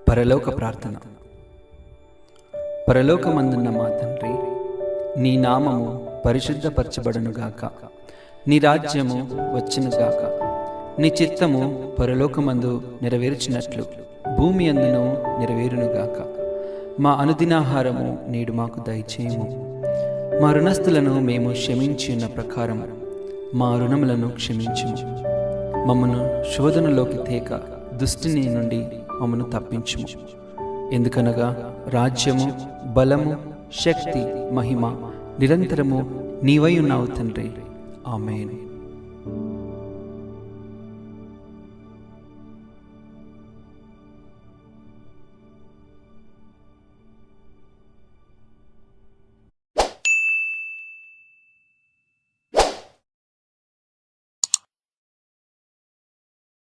పరలోక ప్రార్థన. పరలోకమందున్న మా తండ్రి, నీ నామము పరిశుద్ధపరచబడునుగాక. నీ రాజ్యము వచ్చునుగాక. నీ చిత్తము పరలోకమందు నెరవేర్చినట్లు భూమి అందును నెరవేరునుగాక. మా అనుదినాహారము నేడు మాకు దయచేయము. మా రుణస్థులను మేము క్షమించి ఉన్న ప్రకారం మా రుణములను క్షమించుము. మమ్మను శోధనలోకి తేక దుష్టిని నుండి మమ్మను తప్పించుము. ఎందుకనగా రాజ్యము, బలము, శక్తి, మహిమ నిరంతరము నీవై ఉన్నావు తండ్రి. ఆమేన్.